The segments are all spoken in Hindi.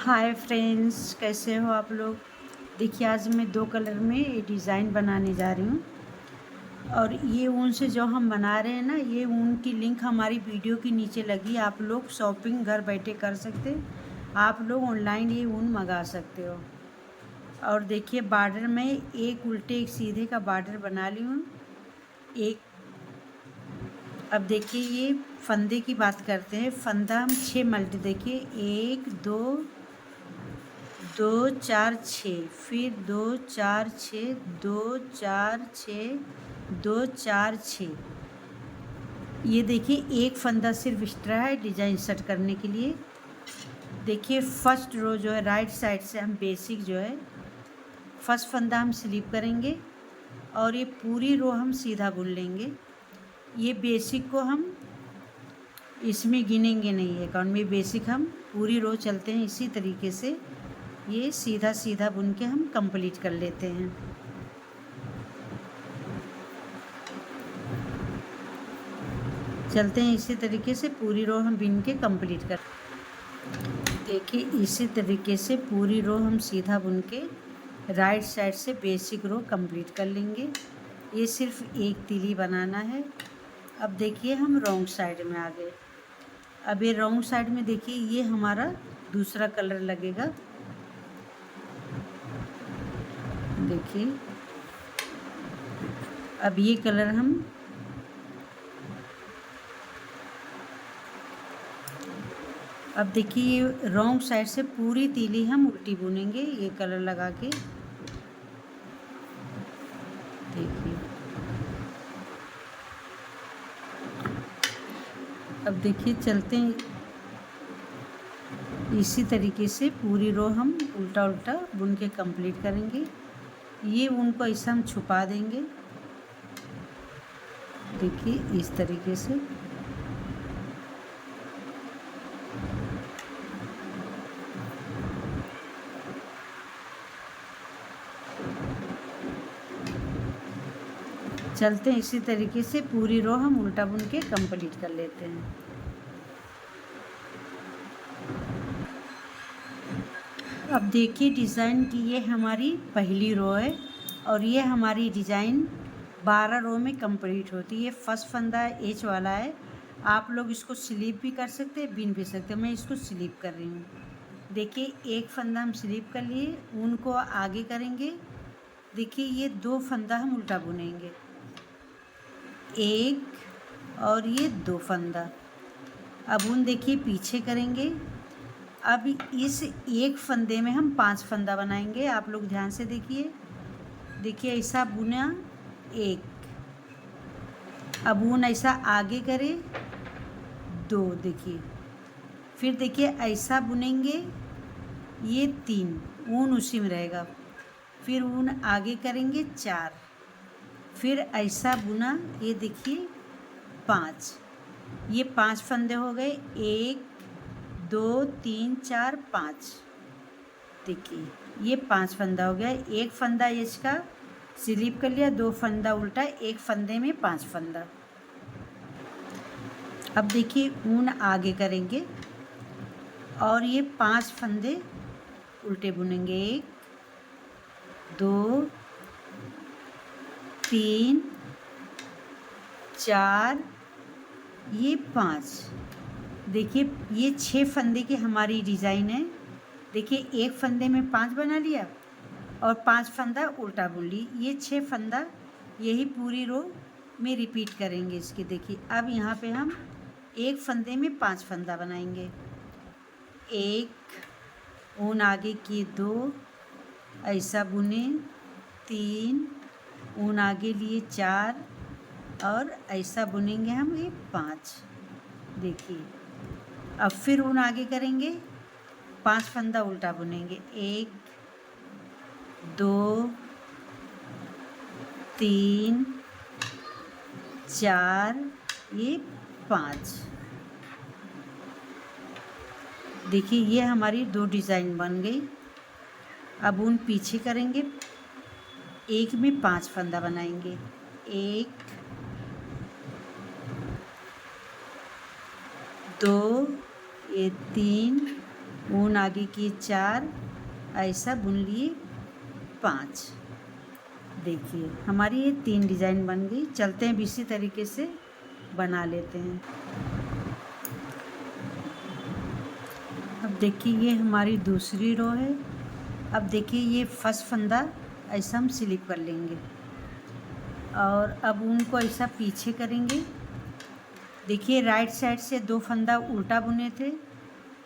हाय फ्रेंड्स, कैसे हो आप लोग। देखिए, आज मैं दो कलर में ये डिज़ाइन बनाने जा रही हूँ। और ये ऊन से जो हम बना रहे हैं ना, ये ऊन की लिंक हमारी वीडियो के नीचे लगी। आप लोग शॉपिंग घर बैठे कर सकते, आप लोग ऑनलाइन ये ऊन मंगा सकते हो। और देखिए, बॉर्डर में एक उल्टे एक सीधे का बॉर्डर बना ली हूँ। एक अब देखिए, ये फंदे की बात करते हैं। फंदा हम 6 मल्टी, देखिए 1 2 2 4 6, फिर 2 4 6, 2 4 6, 2 4 6। ये देखिए, एक फंदा सिर्फ एक्स्ट्रा है डिजाइन सेट करने के लिए। देखिए, फर्स्ट रो जो है राइट साइड से हम बेसिक जो है फर्स्ट फंदा हम स्लिप करेंगे और ये पूरी रो हम सीधा बुन लेंगे। ये बेसिक को हम इसमें गिनेंगे नहीं है, अकाउंट में बेसिक हम पूरी रो चलते हैं इसी तरीके से। ये सीधा सीधा बुन के हम कंप्लीट कर लेते हैं। चलते हैं इसी तरीके से पूरी रो हम बिन के कंप्लीट कर। देखिए, इसी तरीके से पूरी रो हम सीधा बुन के राइट साइड से बेसिक रो कंप्लीट कर लेंगे। ये सिर्फ एक तीली बनाना है। अब देखिए, हम रॉन्ग साइड में आ गए। अब ये रॉन्ग साइड में देखिए, ये हमारा दूसरा कलर लगेगा। देखिए, अब ये कलर हम अब देखिए, ये रॉन्ग साइड से पूरी तीली हम उल्टी बुनेंगे ये कलर लगा के। देखिए, अब देखिए, चलते हैं इसी तरीके से पूरी रो हम उल्टा उल्टा बुन के कंप्लीट करेंगे। ये ऊन को ऐसा हम छुपा देंगे। देखिए, इस तरीके से। चलते हैं इसी तरीके से पूरी रो हम उल्टा बुन के कंप्लीट कर लेते हैं। अब देखिए, डिज़ाइन की ये हमारी पहली रो है और ये हमारी डिज़ाइन 12 रो में कंप्लीट होती है। ये फर्स्ट फंदा एच वाला है। आप लोग इसको स्लीप भी कर सकते हैं, बिन भी सकते हैं। मैं इसको स्लीप कर रही हूँ। देखिए, एक फंदा हम स्लीप कर लिए, ऊन को आगे करेंगे। देखिए, ये दो फंदा हम उल्टा बुनेंगे, एक और ये दो फंदा। अब ऊन देखिए पीछे करेंगे। अब इस एक फंदे में हम 5 फंदा बनाएंगे। आप लोग ध्यान से देखिए। देखिए, ऐसा बुना एक, अब ऊन ऐसा आगे करे दो। देखिए, फिर देखिए ऐसा बुनेंगे, ये 3 ऊन उसी में रहेगा। फिर ऊन आगे करेंगे 4, फिर ऐसा बुना, ये देखिए 5। ये 5 फंदे हो गए, 1 2 3 4 5। देखिए, ये 5 फंदा हो गया। एक फंदा इसका स्लिप कर लिया, 2 फंदा उल्टा, एक फंदे में 5 फंदा। अब देखिए, ऊन आगे करेंगे और ये 5 फंदे उल्टे बुनेंगे, 1 2 3 4, ये 5। देखिए, ये 6 फंदे की हमारी डिज़ाइन है। देखिए, एक फंदे में 5 बना लिया और 5 फंदा उल्टा बुन ली। ये 6 फंदा यही पूरी रो में रिपीट करेंगे इसके। देखिए, अब यहाँ पे हम एक फंदे में 5 फंदा बनाएंगे। 1 ऊन आगे किए, 2 ऐसा बुने, 3 ऊन आगे लिए, 4 और ऐसा बुनेंगे हम, ये 5। देखिए, अब फिर ऊन आगे करेंगे, 5 फंदा उल्टा बुनेंगे, 1 2 3 4, ये 5। देखिए, ये हमारी 2 डिज़ाइन बन गई। अब ऊन पीछे करेंगे, एक में 5 फंदा बनाएंगे, 1 2, ये 3 ऊन आगे किए 4, ऐसा बुन लिए 5। देखिए हमारी ये 3 डिज़ाइन बन गई। चलते हैं इसी तरीके से बना लेते हैं। अब देखिए ये हमारी दूसरी रो है। अब देखिए ये फर्स्ट फंदा ऐसा हम स्लिप कर लेंगे और अब ऊन को ऐसा पीछे करेंगे। देखिए राइट साइड से 2 फंदा उल्टा बुने थे,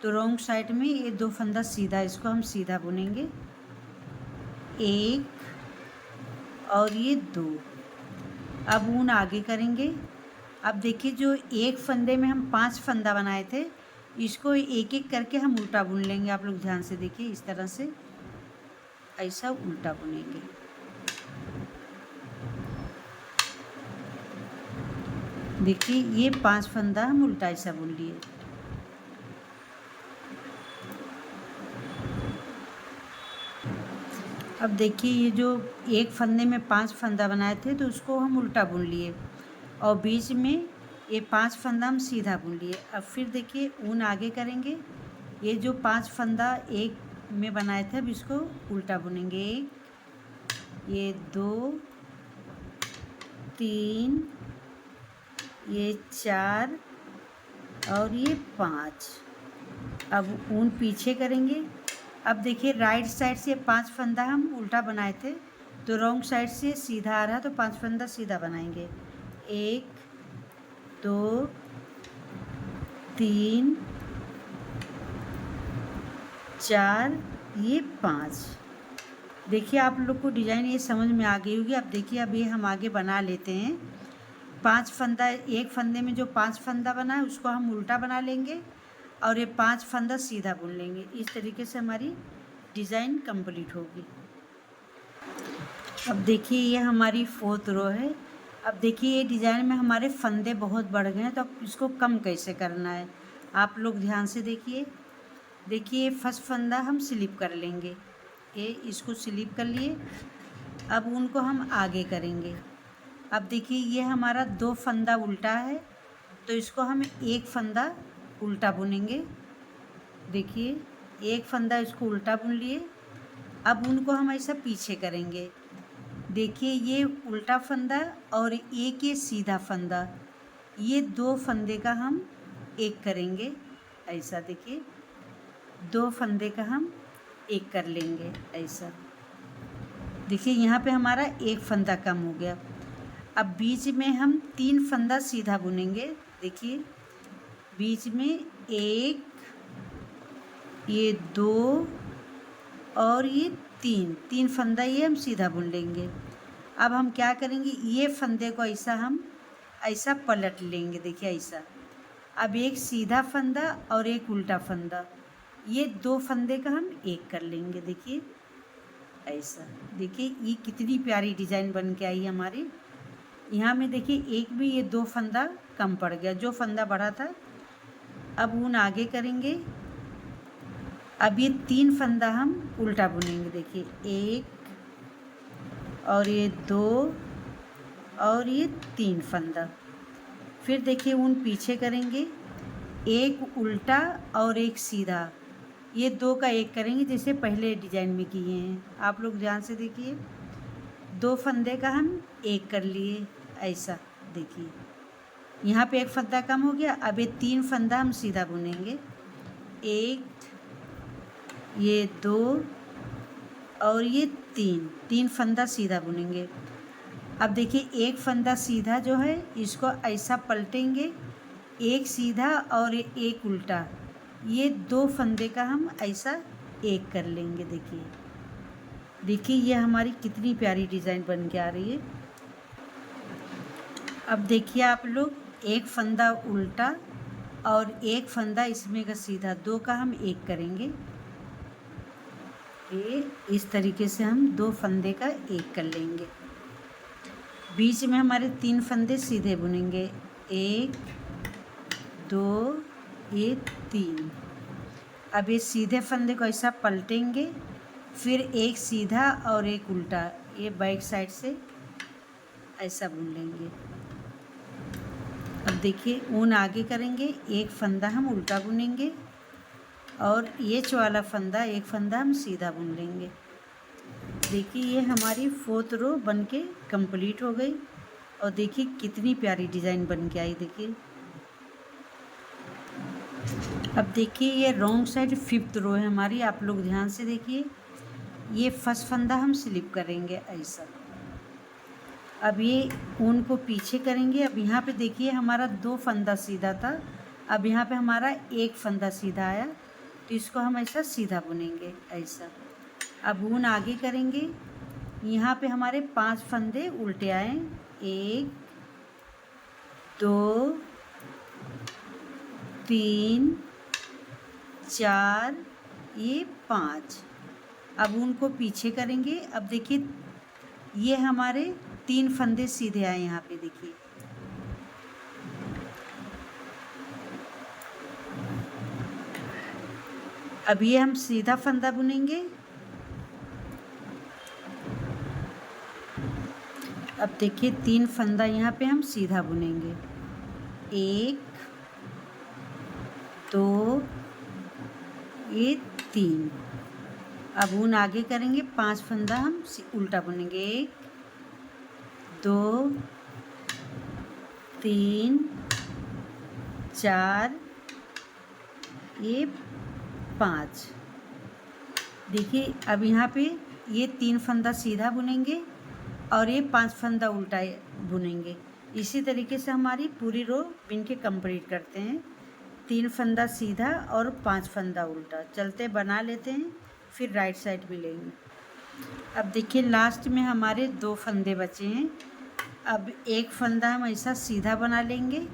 तो रॉन्ग साइड में ये 2 फंदा सीधा, इसको हम सीधा बुनेंगे। 1 और ये 2। अब ऊन आगे करेंगे। अब देखिए जो एक फंदे में हम 5 फंदा बनाए थे, इसको एक एक करके हम उल्टा बुन लेंगे। आप लोग ध्यान से देखिए, इस तरह से ऐसा उल्टा बुनेंगे। देखिए ये 5 फंदा हम उल्टा ऐसा बुन लिए। अब देखिए ये जो एक फंदे में 5 फंदा बनाए थे, तो उसको हम उल्टा बुन लिए और बीच में ये 5 फंदा हम सीधा बुन लिए। अब फिर देखिए ऊन आगे करेंगे। ये जो 5 फंदा एक में बनाए थे, अब इसको उल्टा बुनेंगे। 1, ये 2, 3, ये 4 और ये 5। अब ऊन पीछे करेंगे। अब देखिए राइट साइड से 5 फंदा हम उल्टा बनाए थे, तो रॉन्ग साइड से सीधा आ रहा, तो 5 फंदा सीधा बनाएंगे। 1, 2, 3, 4, ये 5। देखिए आप लोग को डिज़ाइन ये समझ में आ गई होगी। अब देखिए अब ये हम आगे बना लेते हैं। 5 फंदा, एक फंदे में जो 5 फंदा बना है उसको हम उल्टा बना लेंगे और ये 5 फंदा सीधा बुन लेंगे। इस तरीके से हमारी डिज़ाइन कंप्लीट होगी। अब देखिए ये हमारी 4th रो है। अब देखिए ये डिज़ाइन में हमारे फंदे बहुत बढ़ गए हैं, तो अब इसको कम कैसे करना है, आप लोग ध्यान से देखिए। देखिए फर्स्ट फंदा हम स्लिप कर लेंगे, ये इसको स्लिप कर लिए। अब उनको हम आगे करेंगे। अब देखिए ये हमारा 2 फंदा उल्टा है, तो इसको हम एक फंदा उल्टा बुनेंगे। देखिए एक फंदा इसको उल्टा बुन लिए। अब उनको हम ऐसा पीछे करेंगे। देखिए ये उल्टा फंदा और एक ये सीधा फंदा, ये 2 फंदे का हम एक करेंगे। ऐसा देखिए 2 फंदे का हम एक कर लेंगे ऐसा। देखिए यहाँ पे हमारा एक फंदा कम हो गया। अब बीच में हम 3 फंदा सीधा बुनेंगे। देखिए बीच में 1, ये 2 और ये 3 फंदा ये हम सीधा बुन लेंगे। अब हम क्या करेंगे, ये फंदे को ऐसा हम ऐसा पलट लेंगे। देखिए ऐसा। अब एक सीधा फंदा और एक उल्टा फंदा, ये 2 फंदे का हम एक कर लेंगे। देखिए ऐसा। देखिए ये कितनी प्यारी डिज़ाइन बन के आई हमारी। यहाँ में देखिए एक भी ये 2 फंदा कम पड़ गया, जो फंदा बढ़ा था। अब ऊन आगे करेंगे। अब ये 3 फंदा हम उल्टा बुनेंगे। देखिए 1 और ये 2 और ये 3 फंदा। फिर देखिए ऊन पीछे करेंगे, एक उल्टा और एक सीधा, ये 2 का एक करेंगे जैसे पहले डिजाइन में किए हैं। आप लोग ध्यान से देखिए, 2 फंदे का हम एक कर लिए ऐसा। देखिए यहाँ पे एक फंदा कम हो गया। अब ये 3 फंदा हम सीधा बुनेंगे। 1, ये 2 और ये 3 फंदा सीधा बुनेंगे। अब देखिए एक फंदा सीधा जो है इसको ऐसा पलटेंगे, एक सीधा और एक उल्टा, ये 2 फंदे का हम ऐसा एक कर लेंगे। देखिए ये हमारी कितनी प्यारी डिज़ाइन बन के आ रही है। अब देखिए आप लोग, एक फंदा उल्टा और एक फंदा इसमें का सीधा, 2 का हम एक करेंगे। ये इस तरीके से हम 2 फंदे का एक कर लेंगे। बीच में हमारे 3 फंदे सीधे बुनेंगे। 1, 2, ये 3। अब ये सीधे फंदे को ऐसा पलटेंगे, फिर एक सीधा और एक उल्टा, ये बैक साइड से ऐसा बुन लेंगे। अब देखिए ऊन आगे करेंगे, एक फंदा हम उल्टा बुनेंगे और एच वाला फंदा एक फंदा हम सीधा बुन लेंगे। देखिए ये हमारी 4th रो बन के कम्प्लीट हो गई और देखिए कितनी प्यारी डिज़ाइन बन के आई। देखिए अब देखिए ये रॉन्ग साइड 5th रो है हमारी, आप लोग ध्यान से देखिए। ये फर्स्ट फंदा हम स्लिप करेंगे ऐसा। अब ये ऊन को पीछे करेंगे। अब यहाँ पे देखिए हमारा 2 फंदा सीधा था, अब यहाँ पे हमारा 1 फंदा सीधा आया, तो इसको हम ऐसा सीधा बुनेंगे ऐसा। अब ऊन आगे करेंगे, यहाँ पे हमारे 5 फंदे उल्टे आए, 1 2 3 4 ये 5। अब उनको पीछे करेंगे। अब देखिए ये हमारे 3 फंदे सीधे आए यहाँ पे देखिए। अब ये हम सीधा फंदा बुनेंगे। अब देखिए 3 फंदा यहाँ पे हम सीधा बुनेंगे, 1 2 ये 3। अब ऊन आगे करेंगे, 5 फंदा हम उल्टा बुनेंगे, 1 2 3 4 ये 5। देखिए अब यहाँ पे ये 3 फंदा सीधा बुनेंगे और ये 5 फंदा उल्टा बुनेंगे। इसी तरीके से हमारी पूरी रो बिन के कंप्लीट करते हैं। 3 फंदा सीधा और 5 फंदा उल्टा, चलते बना लेते हैं, फिर राइट साइड मिलेंगे। अब देखिए लास्ट में हमारे 2 फंदे बचे हैं। अब एक फंदा हम ऐसा सीधा बना लेंगे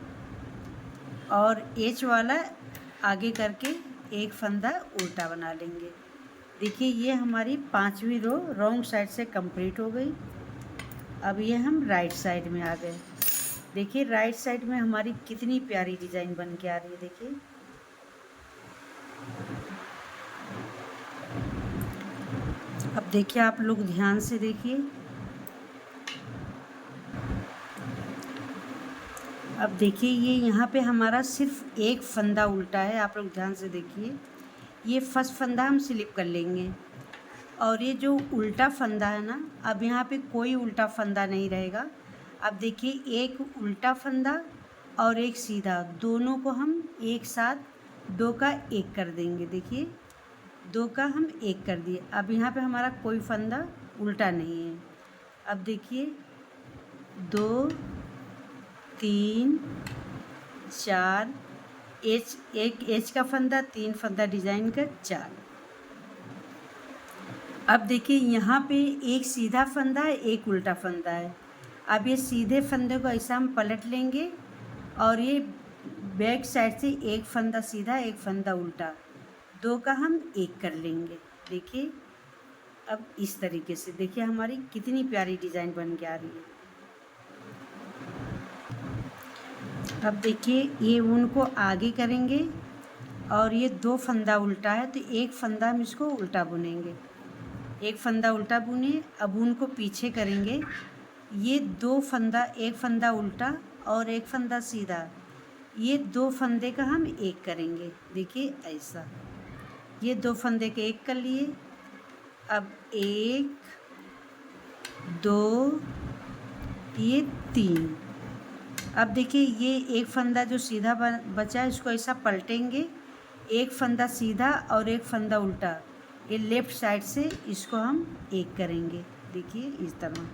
और एच वाला आगे करके एक फंदा उल्टा बना लेंगे। देखिए ये हमारी 5वीं रो रॉन्ग साइड से कंप्लीट हो गई। अब ये हम राइट साइड में आ गए। देखिए राइट साइड में हमारी कितनी प्यारी डिज़ाइन बन के आ रही है। देखिए अब देखिए आप लोग ध्यान से देखिए। अब देखिए ये यहाँ पे हमारा सिर्फ एक फंदा उल्टा है, आप लोग ध्यान से देखिए। ये फर्स्ट फंदा हम स्लिप कर लेंगे और ये जो उल्टा फंदा है ना, अब यहाँ पे कोई उल्टा फंदा नहीं रहेगा। अब देखिए एक उल्टा फंदा और एक सीधा, दोनों को हम एक साथ 2 का 1 कर देंगे। देखिए 2 का हम 1 कर दिए। अब यहाँ पे हमारा कोई फंदा उल्टा नहीं है। अब देखिए 2 3 4 एक एच का फंदा, 3 फंदा डिजाइन का 4। अब देखिए यहाँ पे एक सीधा फंदा है, एक उल्टा फंदा है। अब ये सीधे फंदे को ऐसा हम पलट लेंगे और ये बैक साइड से एक फंदा सीधा एक फंदा उल्टा, 2 का हम 1 कर लेंगे। देखिए अब इस तरीके से देखिए हमारी कितनी प्यारी डिज़ाइन बन के आ रही है। अब देखिए ये ऊन को आगे करेंगे और ये 2 फंदा उल्टा है, तो एक फंदा हम इसको उल्टा बुनेंगे, एक फंदा उल्टा बुने। अब ऊन को पीछे करेंगे, ये 2 फंदा, एक फंदा उल्टा और एक फंदा सीधा, ये 2 फंदे का हम 1 करेंगे। देखिए ऐसा ये 2 फंदे के 1 कर लिए। अब 1 2 ये 3। अब देखिए ये एक फंदा जो सीधा बचा है इसको ऐसा पलटेंगे, एक फंदा सीधा और एक फंदा उल्टा, ये लेफ़्ट साइड से इसको हम 1 करेंगे। देखिए इस तरह।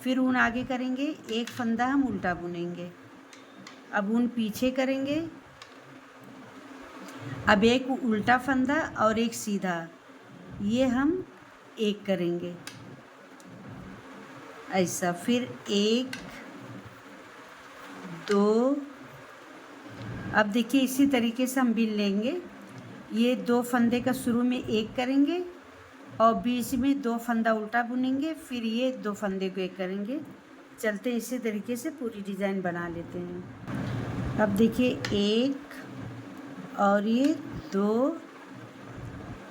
फिर ऊन आगे करेंगे, एक फंदा हम उल्टा बुनेंगे। अब ऊन पीछे करेंगे, अब एक उल्टा फंदा और एक सीधा, ये हम 1 करेंगे ऐसा। फिर 1 2। अब देखिए इसी तरीके से हम बिन लेंगे। ये 2 फंदे का शुरू में 1 करेंगे और बीच में 2 फंदा उल्टा बुनेंगे, फिर ये 2 फंदे को 1 करेंगे। चलते इसी तरीके से पूरी डिज़ाइन बना लेते हैं। अब देखिए 1 और ये 2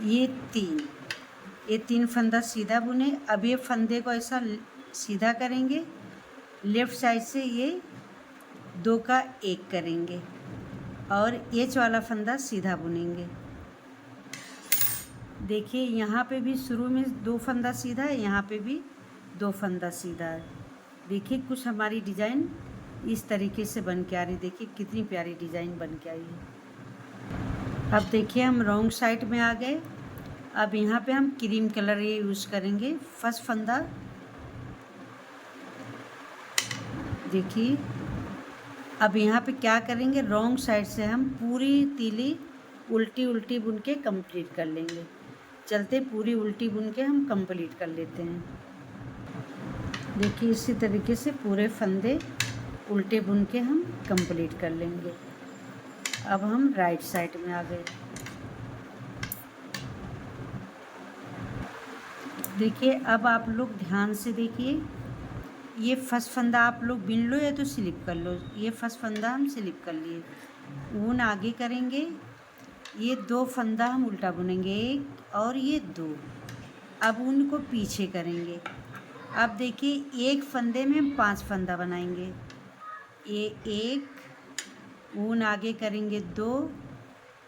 ये 3, ये 3 फंदा सीधा बुने। अब ये फंदे को ऐसा सीधा करेंगे, लेफ़्ट साइड से ये 2 का 1 करेंगे और एच वाला फंदा सीधा बुनेंगे। देखिए यहाँ पे भी शुरू में 2 फंदा सीधा है, यहाँ पे भी 2 फंदा सीधा है। देखिए कुछ हमारी डिज़ाइन इस तरीके से बन के आ रही, देखिए कितनी प्यारी डिज़ाइन बन के आई है। अब देखिए हम रॉन्ग साइड में आ गए। अब यहाँ पे हम क्रीम कलर ये यूज़ करेंगे। फर्स्ट फंदा देखिए, अब यहाँ पे क्या करेंगे, रॉन्ग साइड से हम पूरी तीली उल्टी उल्टी बुन के कंप्लीट कर लेंगे। चलते पूरी उल्टी बुन के हम कंप्लीट कर लेते हैं। देखिए इसी तरीके से पूरे फंदे उल्टे बुन के हम कंप्लीट कर लेंगे। अब हम राइट साइड में आ गए। देखिए अब आप लोग ध्यान से देखिए, ये फर्स्ट फंदा आप लोग बिन लो या तो स्लिप कर लो। ये फर्स्ट फंदा हम स्लिप कर लिए, ऊन आगे करेंगे, ये 2 फंदा हम उल्टा बुनेंगे, 1 और ये 2। अब ऊन को पीछे करेंगे। अब देखिए एक फंदे में हम 5 फंदा बनाएंगे। ये 1, ऊन आगे करेंगे 2,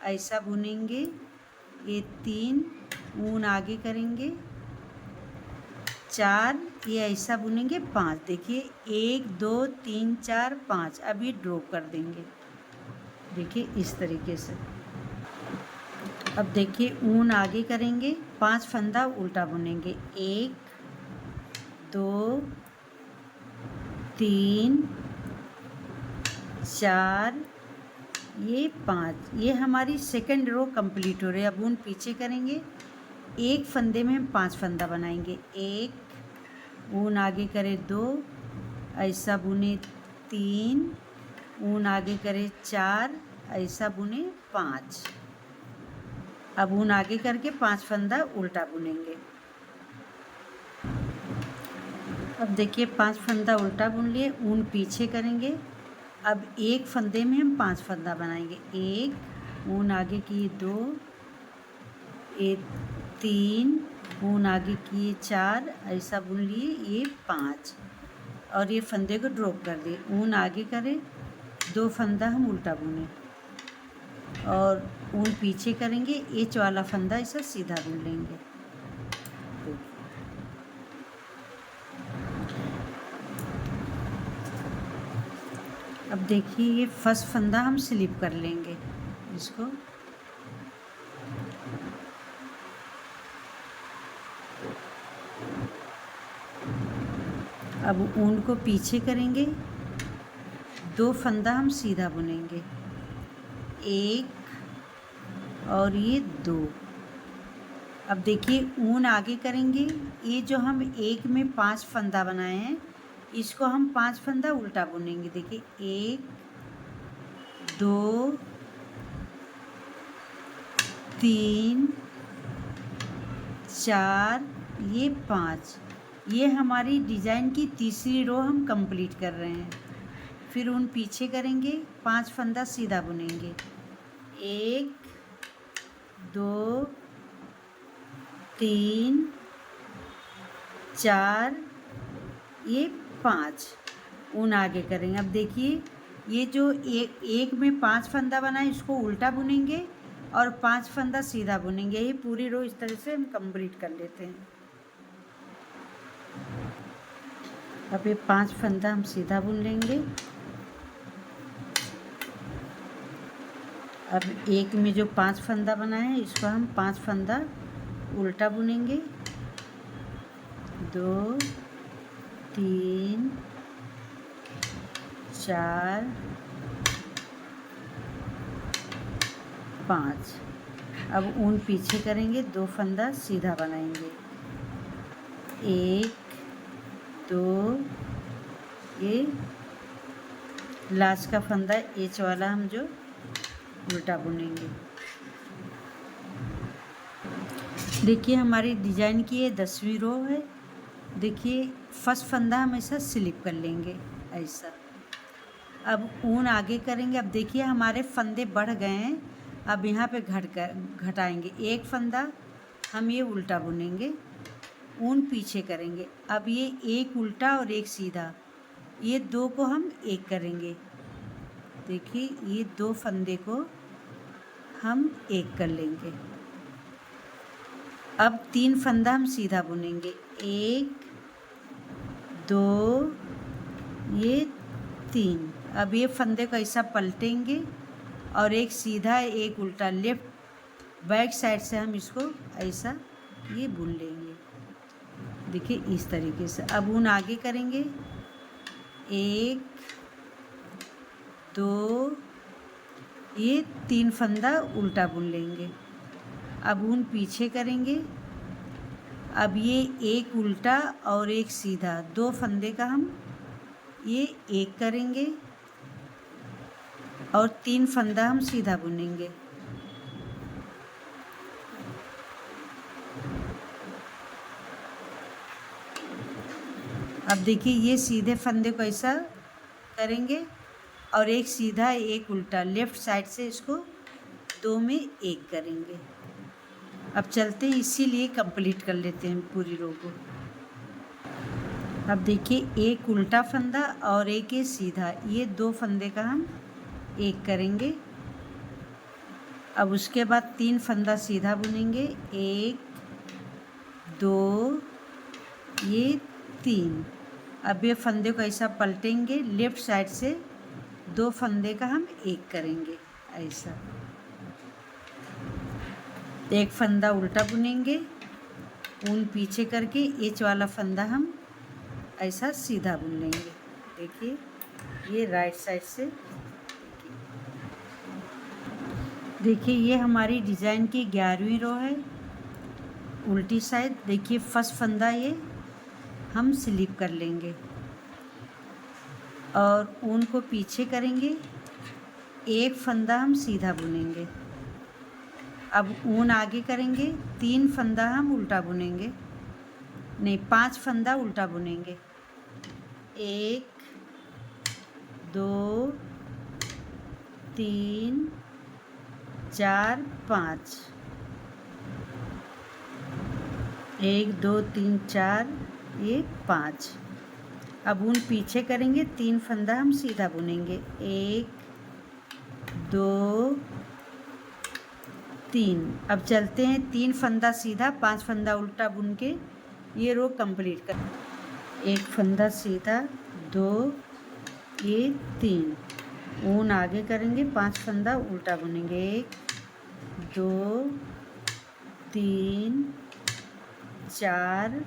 ऐसा बुनेंगे, ये 3, ऊन आगे करेंगे 4, ये ऐसा बुनेंगे 5। देखिए 1 2 3 4 5। अब ये ड्रॉप कर देंगे, देखिए इस तरीके से। अब देखिए ऊन आगे करेंगे, 5 फंदा उल्टा बुनेंगे, 1 2 3 4, ये 5। ये हमारी सेकंड रो कंप्लीट हो रही है। अब ऊन पीछे करेंगे, एक फंदे में हम 5 फंदा बनाएंगे, 1, ऊन आगे करे 2, ऐसा बुने 3, ऊन आगे करे 4, ऐसा बुने 5। अब ऊन आगे करके 5 फंदा उल्टा बुनेंगे। अब देखिए 5 फंदा उल्टा बुन लिए, ऊन पीछे करेंगे। अब एक फंदे में हम 5 फंदा बनाएंगे, 1, ऊन आगे किए 2, 3, ऊन आगे किए 4, ऐसा बुन लिए, ये 5 और ये फंदे को ड्रॉप कर दिए। ऊन आगे करे, 2 फंदा हम उल्टा बुने और ऊन पीछे करेंगे, एच वाला फंदा ऐसा सीधा बुन लेंगे। अब देखिए ये फर्स्ट फंदा हम स्लिप कर लेंगे इसको। अब ऊन को पीछे करेंगे, 2 फंदा हम सीधा बुनेंगे, 1 और ये 2। अब देखिए ऊन आगे करेंगे, ये जो हम एक में 5 फंदा बनाए हैं, इसको हम 5 फंदा उल्टा बुनेंगे। देखिए 1 2 3 4, ये 5। ये हमारी डिज़ाइन की तीसरी रो हम कंप्लीट कर रहे हैं। फिर ऊन पीछे करेंगे, 5 फंदा सीधा बुनेंगे, 1 2 3 4, ये 5। ऊन आगे करेंगे। अब देखिए ये जो एक में 5 फंदा बनाए, इसको उल्टा बुनेंगे और 5 फंदा सीधा बुनेंगे। ये पूरी रो इस तरह से हम कंप्लीट कर लेते हैं। अब ये 5 फंदा हम सीधा बुन लेंगे। अब एक में जो 5 फंदा बनाए हैं, इसको हम 5 फंदा उल्टा बुनेंगे, 2 3 4 5। अब ऊन पीछे करेंगे, 2 फंदा सीधा बनाएंगे, 1 2, ये लास्ट का फंदा एच वाला हम जो उल्टा बुनेंगे। देखिए हमारी डिज़ाइन की ये 10वीं रो है। देखिए फर्स्ट फंदा हम ऐसा स्लिप कर लेंगे ऐसा। अब ऊन आगे करेंगे। अब देखिए हमारे फंदे बढ़ गए हैं। अब यहाँ पे घटाएंगे, एक फंदा हम ये उल्टा बुनेंगे, ऊन पीछे करेंगे। अब ये एक उल्टा और एक सीधा, ये 2 को हम एक करेंगे। देखिए ये 2 फंदे को हम एक कर लेंगे। अब 3 फंदा हम सीधा बुनेंगे, 1 2 ये 3। अब ये फंदे को ऐसा पलटेंगे और एक सीधा एक उल्टा, लेफ्ट बैक साइड से हम इसको ऐसा ये बुन लेंगे। देखिए इस तरीके से। अब ऊन आगे करेंगे, 1 2 ये 3 फंदा उल्टा बुन लेंगे। अब ऊन पीछे करेंगे। अब ये एक उल्टा और एक सीधा, 2 फंदे का हम ये एक करेंगे और 3 फंदा हम सीधा बुनेंगे। अब देखिए ये सीधे फंदे को ऐसा करेंगे और एक सीधा एक उल्टा, लेफ़्ट साइड से इसको 2 में एक करेंगे। अब चलते हैं, इसीलिए कंप्लीट कर लेते हैं पूरी रो को। अब देखिए एक उल्टा फंदा और एक ये सीधा, ये 2 फंदे का हम एक करेंगे। अब उसके बाद 3 फंदा सीधा बुनेंगे, 1 2 ये 3। अब ये फंदे को ऐसा पलटेंगे, लेफ़्ट साइड से 2 फंदे का हम एक करेंगे ऐसा। एक फंदा उल्टा बुनेंगे, ऊन पीछे करके एच वाला फंदा हम ऐसा सीधा बुन लेंगे। देखिए ये राइट साइड से, देखिए ये हमारी डिज़ाइन की 11वीं रो है, उल्टी साइड। देखिए फर्स्ट फंदा ये हम स्लिप कर लेंगे और ऊन को पीछे करेंगे, एक फंदा हम सीधा बुनेंगे। अब ऊन आगे करेंगे, 3 फंदा हम उल्टा बुनेंगे, नहीं 5 फंदा उल्टा बुनेंगे, 1 2 3 4 5, 1 2 3 4 ये 5। अब ऊन पीछे करेंगे, 3 फंदा हम सीधा बुनेंगे, 1 2 3। अब चलते हैं, 3 फंदा सीधा 5 फंदा उल्टा बुन के ये रो कंप्लीट कर। एक फंदा सीधा 2 ये 3, ऊन आगे करेंगे, 5 फंदा उल्टा बुनेंगे, 1 2 3 4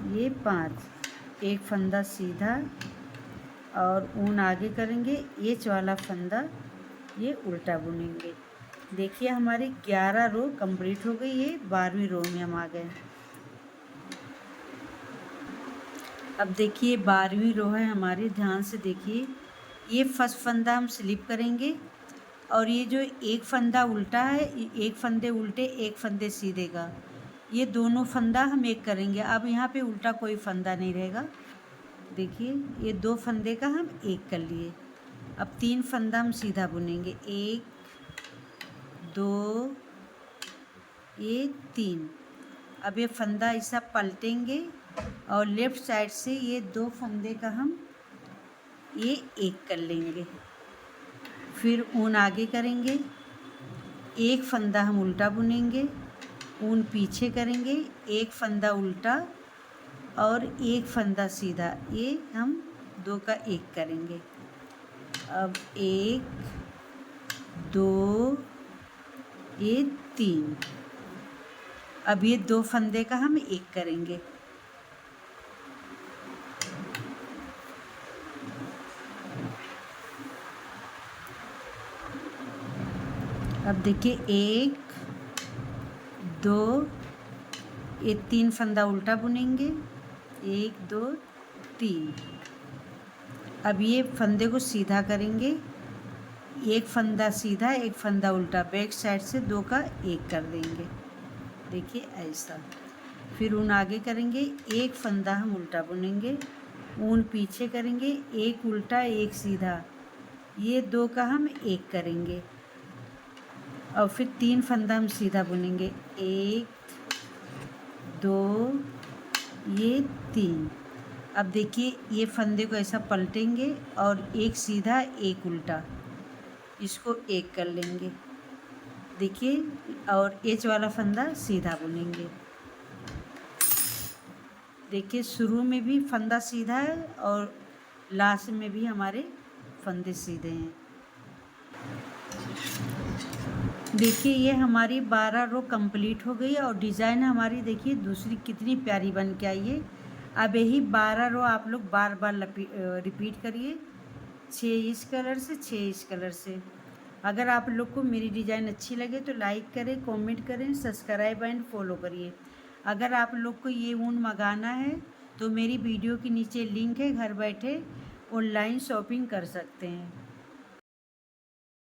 ये 5, एक फंदा सीधा और ऊन आगे करेंगे, एच वाला फंदा ये उल्टा बुनेंगे। देखिए हमारी 11 रो कंप्लीट हो गई, ये 12वीं रो में हम आ गए। अब देखिए 12वीं रो है हमारी, ध्यान से देखिए। ये फर्स्ट फंदा हम स्लिप करेंगे और ये जो एक फंदा उल्टा है, एक फंदे उल्टे एक फंदे सीधे का, ये दोनों फंदा हम एक करेंगे। अब यहाँ पे उल्टा कोई फंदा नहीं रहेगा। देखिए ये 2 फंदे का हम एक कर लिए। अब 3 फंदा हम सीधा बुनेंगे, 1 2 ये 3। अब ये फंदा ऐसा पलटेंगे और लेफ़्ट साइड से ये 2 फंदे का हम ये एक कर लेंगे। फिर ऊन आगे करेंगे, एक फंदा हम उल्टा बुनेंगे, ऊन पीछे करेंगे, एक फंदा उल्टा और एक फंदा सीधा, ये हम 2 का एक करेंगे। अब 1 2 ये 3। अब ये 2 फंदे का हम एक करेंगे। अब देखिए 1 2 ये 3 फंदा उल्टा बुनेंगे, 1 2 3। अब ये फंदे को सीधा करेंगे, एक फंदा सीधा एक फंदा उल्टा, बैक साइड से 2 का एक कर देंगे। देखिए ऐसा। फिर ऊन आगे करेंगे, एक फंदा हम उल्टा बुनेंगे, ऊन पीछे करेंगे, एक उल्टा एक सीधा, ये 2 का हम एक करेंगे और फिर 3 फंदा हम सीधा बुनेंगे, 1 2 ये 3। अब देखिए ये फंदे को ऐसा पलटेंगे और एक सीधा एक उल्टा, इसको एक कर लेंगे। देखिए, और एज वाला फंदा सीधा बुनेंगे। देखिए, शुरू में भी फंदा सीधा है और लास्ट में भी हमारे फंदे सीधे हैं। देखिए, ये हमारी 12 रो कंप्लीट हो गई और डिज़ाइन हमारी देखिए दूसरी कितनी प्यारी बन के आई है। अब यही 12 रो आप लोग बार बार रिपीट करिए, 6 इस कलर से, 6 इस कलर से। अगर आप लोग को मेरी डिज़ाइन अच्छी लगे तो लाइक करें, कमेंट करें, सब्सक्राइब एंड फॉलो करिए। अगर आप लोग को ये ऊन मंगाना है तो मेरी वीडियो के नीचे लिंक है, घर बैठे ऑनलाइन शॉपिंग कर सकते हैं।